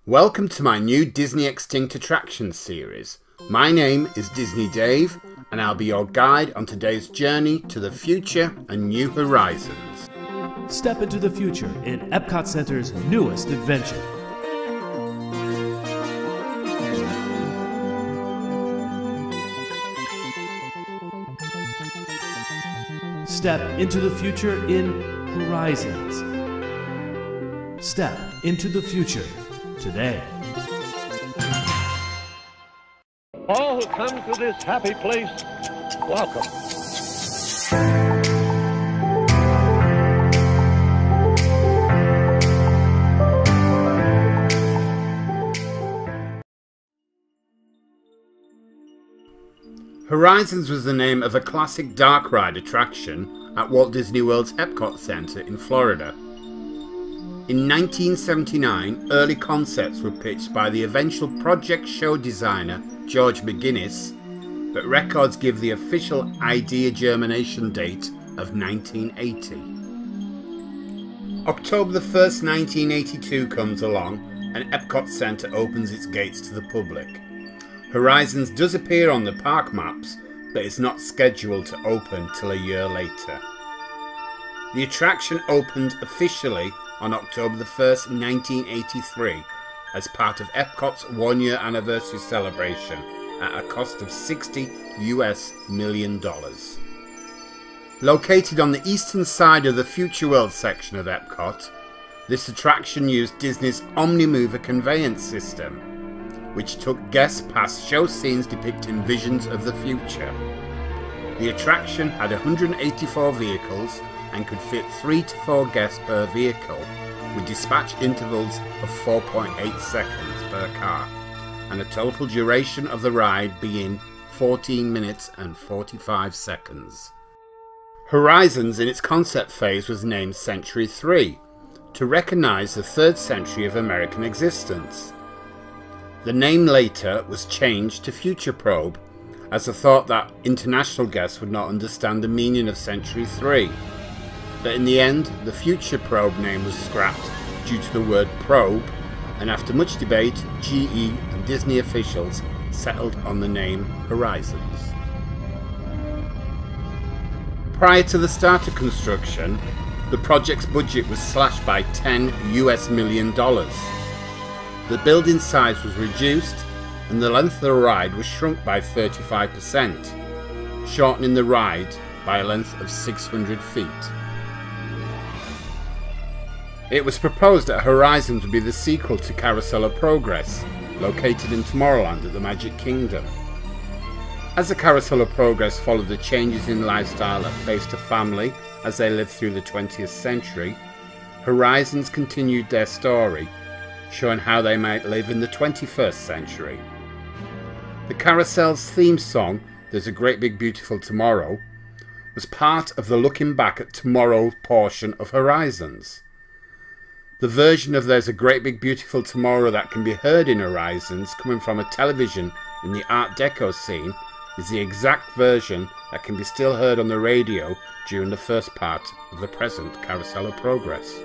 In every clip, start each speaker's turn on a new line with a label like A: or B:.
A: Welcome to my new Disney Extinct Attractions series. My name is Disney Dave, and I'll be your guide on today's journey to the future and new horizons.
B: Step into the future in Epcot Center's newest adventure. Step into the future in Horizons. Step into the future today.
C: All who come to this happy place, welcome.
A: Horizons was the name of a classic dark ride attraction at Walt Disney World's Epcot Center in Florida. In 1979, early concepts were pitched by the eventual project show designer George McGuinness, but records give the official idea germination date of 1980. October the 1st, 1982 comes along and Epcot Center opens its gates to the public. Horizons does appear on the park maps, but is not scheduled to open till a year later. The attraction opened officially on October the 1st, 1983, as part of Epcot's one-year anniversary celebration at a cost of $60 million. Located on the eastern side of the Future World section of Epcot, this attraction used Disney's Omnimover conveyance system, which took guests past show scenes depicting visions of the future. The attraction had 184 vehicles and could fit 3 to 4 guests per vehicle, with dispatch intervals of 4.8 seconds per car, and a total duration of the ride being 14 minutes and 45 seconds. Horizons in its concept phase was named Century 3, to recognise the 3rd century of American existence. The name later was changed to Future Probe, as the thought that international guests would not understand the meaning of Century 3. But in the end, the Future Probe name was scrapped due to the word probe, and after much debate, GE and Disney officials settled on the name Horizons. Prior to the start of construction, the project's budget was slashed by $10 million. The building size was reduced, and the length of the ride was shrunk by 35%, shortening the ride by a length of 600 feet. It was proposed that Horizons would be the sequel to Carousel of Progress, located in Tomorrowland at the Magic Kingdom. As the Carousel of Progress followed the changes in lifestyle that faced a family as they lived through the 20th century, Horizons continued their story, showing how they might live in the 21st century. The Carousel's theme song, There's a Great Big Beautiful Tomorrow, was part of the Looking Back at Tomorrow portion of Horizons. The version of There's a Great Big Beautiful Tomorrow that can be heard in Horizons coming from a television in the Art Deco scene is the exact version that can be still heard on the radio during the first part of the present Carousel of Progress.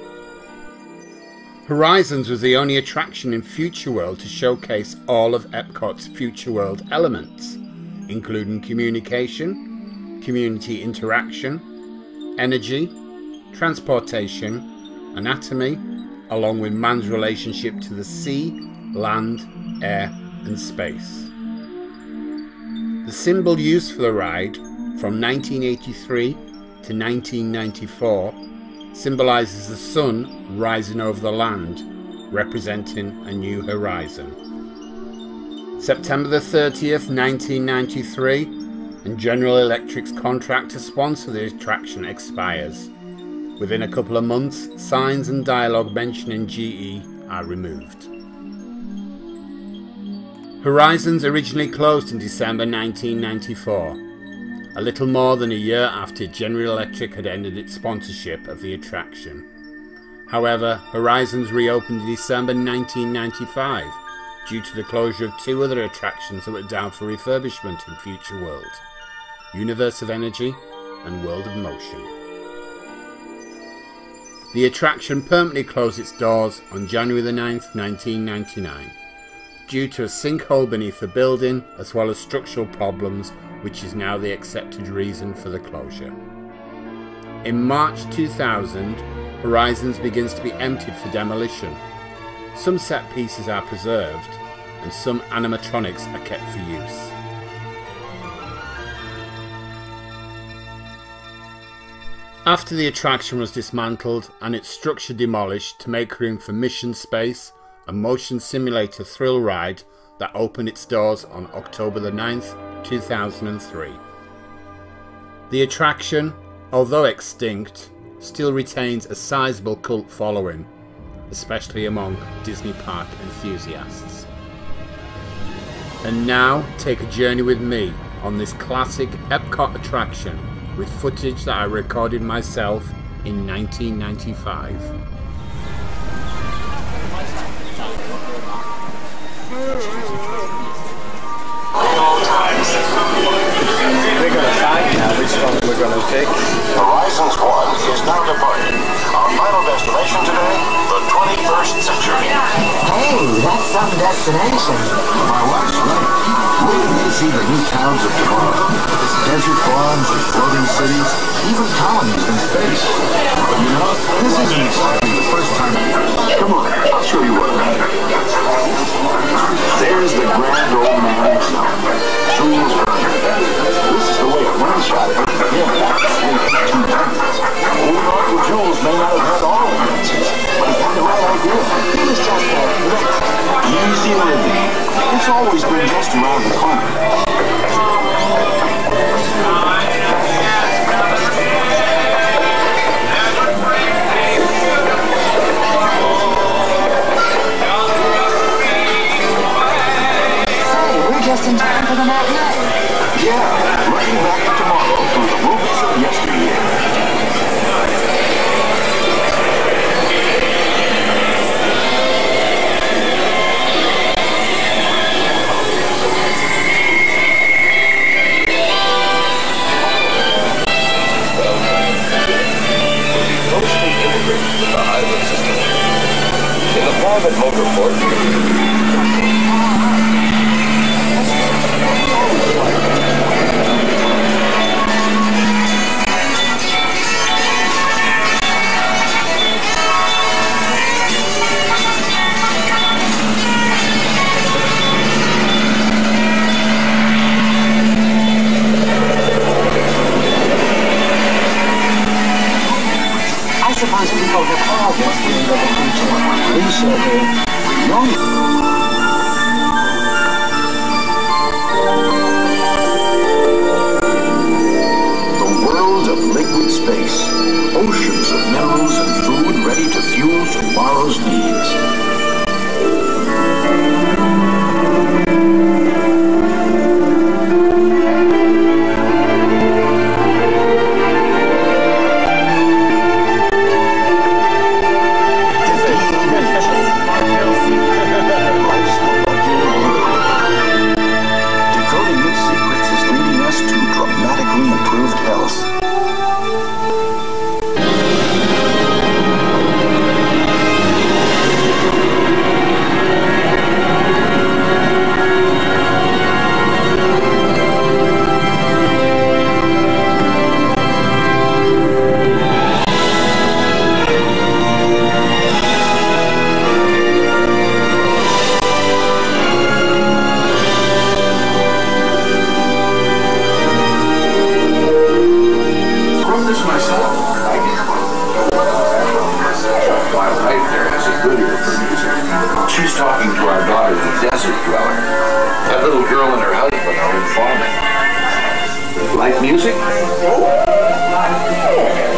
A: Horizons was the only attraction in Future World to showcase all of Epcot's Future World elements, including communication, community interaction, energy, transportation, anatomy, along with man's relationship to the sea, land, air, and space. The symbol used for the ride from 1983 to 1994 symbolises the sun rising over the land, representing a new horizon. September the 30th, 1993, and General Electric's contract to sponsor the attraction expires. Within a couple of months, signs and dialogue mentioning GE are removed. Horizons originally closed in December 1994, a little more than a year after General Electric had ended its sponsorship of the attraction. However, Horizons reopened in December 1995 due to the closure of 2 other attractions that were down for refurbishment in Future World: Universe of Energy and World of Motion. The attraction permanently closed its doors on January the 9th, 1999, due to a sinkhole beneath the building as well as structural problems, which is now the accepted reason for the closure. In March 2000, Horizons begins to be emptied for demolition. Some set pieces are preserved and some animatronics are kept for use. After the attraction was dismantled and its structure demolished to make room for Mission Space, a motion simulator thrill ride that opened its doors on October the 9th, 2003. The attraction, although extinct, still retains a sizable cult following, especially among Disney park enthusiasts. And now, take a journey with me on this classic Epcot attraction with footage that I recorded myself in 1995.
D: We're going to find now which one we're going to pick.
E: Horizons 1 is now departing. Our final destination today, the 21st century.
F: Hey, that's some destination.
E: My wife's right. We may see the new towns of tomorrow. Desert farms and floating cities, even colonies in space. But you know, this isn't exactly the first time. Come on, I'll show you what I mean. There's the grand old man himself. Jules Verne. This is the way a one shot it. Yeah, that's 2 times. Old Uncle Jules may not have had all the answers, but he had the right idea. He was just a easy living. It's always been just around the corner.
F: Hey, we're just in time for the matinee.
E: Yeah, running back to tomorrow through the movies of yesteryear.
G: In the private motorport,
F: I suppose people have all this dream of the future. We sure do.
E: The world of liquid space. Oceans of minerals and food ready to fuel tomorrow's needs. Decoding its secrets is leading us to dramatically improved health.
G: she's talking to our daughter, the desert dweller. That little girl and her husband are in farming. Like music?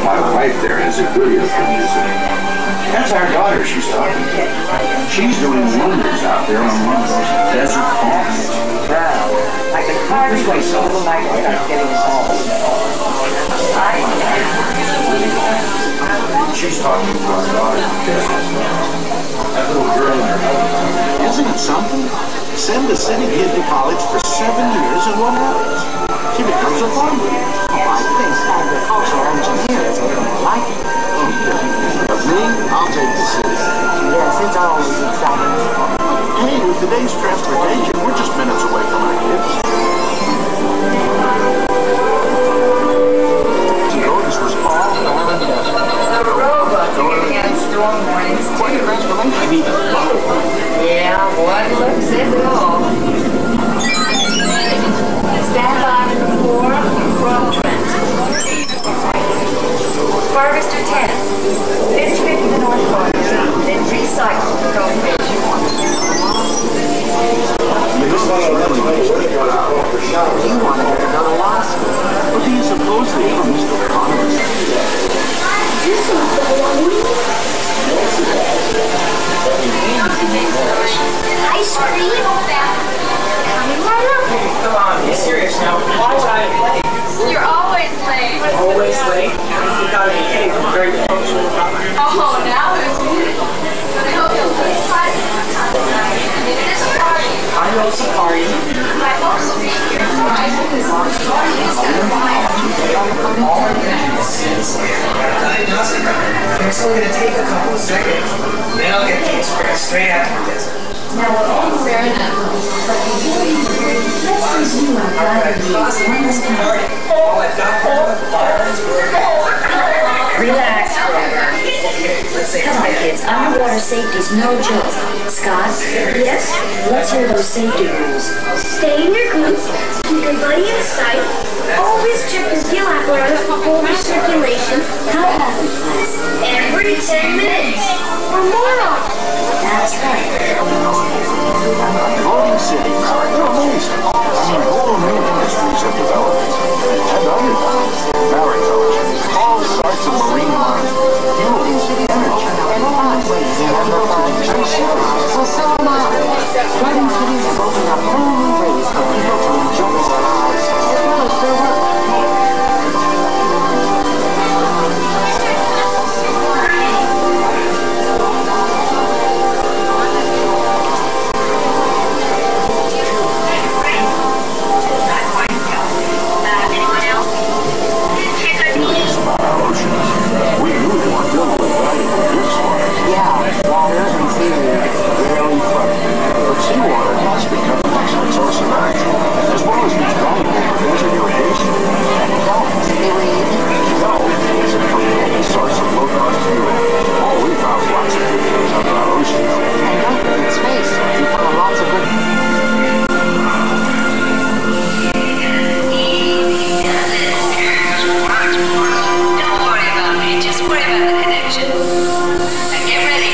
G: My wife there has a good ear for music. That's our daughter she's talking to. She's doing wonders out there on one of those desert farms.
H: Like the cars wait till the night starts getting cold.
G: She's talking to our daughter, the desert dweller. That little girl and her husband.
E: Isn't it something? Send a city kid to college for 7 years and what happens? She becomes a farmer.
F: Oh, I think agricultural engineer is a little more like it.
E: But Me? I'll take the city.
F: Yes, it's always exciting.
E: Hey, with today's transportation, we're just minutes away from our kids. This was all fantastic.
H: The robots are getting out storm warnings
E: Quite a
H: too.
E: transformation. I mean,
H: Yeah, one look says it all. Stand by for 4 from Crowbrent. Harvester 10. Finish picking the north corner, then recycle the Crowfish.
F: You wanted her to go to law school.
E: what do you suppose they are, Mr. Economist?
I: Ice cream? Coming right up.
D: Come on, be serious now. Why would I play?
I: You're always late.
D: Always late? You gotta be kidding. I'm very punctual.
I: Oh, now who's me? But I hope you'll please try to it is a party.
D: I know it's a party.
I: I also be here for my
D: It's only gonna take a couple of seconds. Then I'll get the express straight after this.
I: fair enough.
H: Relax, come on, kids. Underwater safety's no joke. Scott?
J: Yes?
H: Let's hear those safety rules.
J: Stay in your group, keep your buddy in sight, always check your gill apparatus for full recirculation.
H: How often, class?
J: Every 10 minutes. Or more often.
H: That's right.
E: Floating cities. They're amazing. I mean, whole new industries have developed. And underground, maritime, all sorts of marine life, fuels, energy,
F: And pathways in other parts. So am I. Floating cities have opened up whole new ways for people to enjoy their lives, as well as their work.
E: we knew they were filled with valuable gifts for us.
F: Yeah, water and food.
E: Very funny. But seawater has become an excellent source of energy, as well as being valuable for desert irrigation.
F: Don't believe.
E: No, it's a tremendous source of low-cost fuel. Oh, we found lots of good things on our ocean.
F: And don't forget space. You found lots of good.
I: Don't worry about me. Just worry about the connection. And get ready.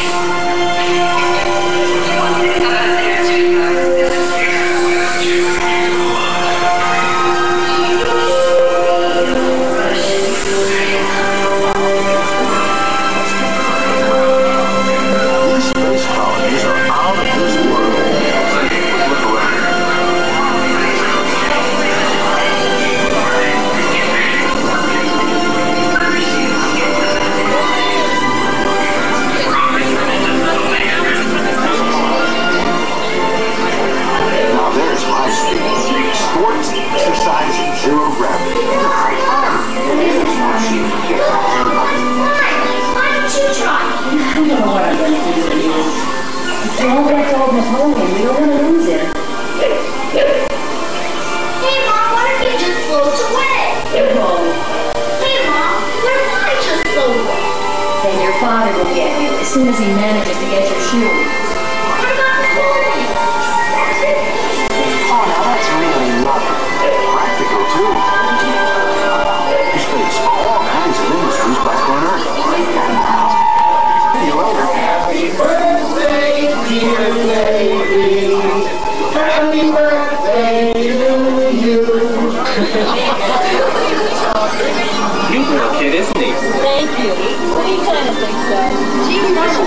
I: How about there, sweetheart?
E: These space colonies are out of this world. Look around. Now there's my speed. Sports, exercise, zero gravity.
J: Why don't you try?
H: I don't know what I'm going to do with you. Don't let old Napoleon. We don't want to lose him.
J: Hey, Mom, what if he just floats away? Hey, Mom, what if I just float away?
H: Then your father will get you as soon as he manages to get your shoe.
J: What about the party?
E: Oh, now that's really lovely. Practical, too. Space, all kinds of industries back on Earth. See you later.
F: Happy birthday, dear lady. Happy birthday to you.
D: Cute little kid, isn't he?
J: Thank you. What do you kind of think so? Gee, that's